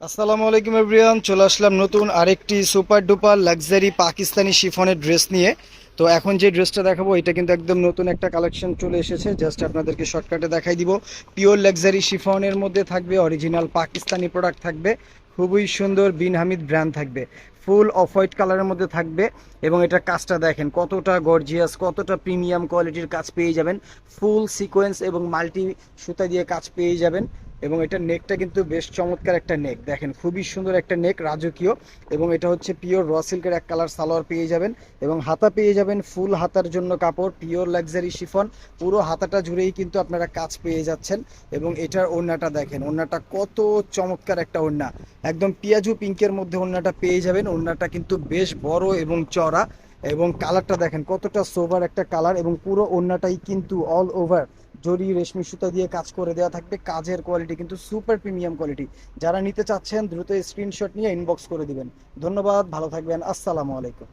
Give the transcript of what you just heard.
আসসালামু আলাইকুম এভরিওয়ান, চলে আসলাম নতুন আরেকটি সুপার ডুপার লাক্সারি পাকিস্তানি শিফনের ড্রেস নিয়ে। তো এখন যে ড্রেসটা দেখাবো এটা কিন্তু একদম নতুন একটা কালেকশন চলে এসেছে। জাস্ট আপনাদেরকে শর্টকাটে দেখাই দিব। পিওর লাক্সারি শিফনের মধ্যে থাকবে, অরিজিনাল পাকিস্তানি প্রোডাক্ট থাকবে, খুবই সুন্দর বিন হামিদ ব্র্যান্ড থাকবে, ফুল অফ হোয়াইট কালারের মধ্যে থাকবে। এবং এটার কাজটা দেখেন কতটা গর্জিয়াস, কতটা প্রিমিয়াম কোয়ালিটির কাজ পেয়ে যাবেন। ফুল সিকোয়েন্স এবং মাল্টি সুতা দিয়ে কাজ পেয়ে যাবেন। এবং এটার নেকটা কিন্তু বেশ চমৎকার একটা নেক, দেখেন খুবই সুন্দর একটা নেক, রাজকীয়। এবং এটা হচ্ছে পিওর র সিল্কের এক কালার সালোয়ার পেয়ে যাবেন। এবং হাতা পেয়ে যাবেন ফুল হাতার জন্য কাপড়, পিওর লাক্সারি শিফন। পুরো হাতাটা জুড়েই কিন্তু আপনারা কাজ পেয়ে যাচ্ছেন। এবং এটার ওড়নাটা দেখেন, ওড়নাটা কত চমৎকার একটা ওড়না, একদম পিয়াজু পিঙ্কের মধ্যে ওড়নাটা পেয়ে যাবেন। ওড়নাটা কিন্তু বেশ বড় এবং চড়া। এবং কালারটা দেখেন কতটা সোবার একটা কালার। এবং পুরো ওড়নাটাই কিন্তু অল ওভার জরি রেশমি সুতা দিয়ে কাজ করে দেওয়া থাকবে। কাজের কোয়ালিটি কিন্তু সুপার প্রিমিয়াম কোয়ালিটি। যারা নিতে চাচ্ছেন দ্রুত স্ক্রিনশট নিয়ে ইনবক্স করে দিবেন। ধন্যবাদ, ভালো থাকবেন, আসসালামু আলাইকুম।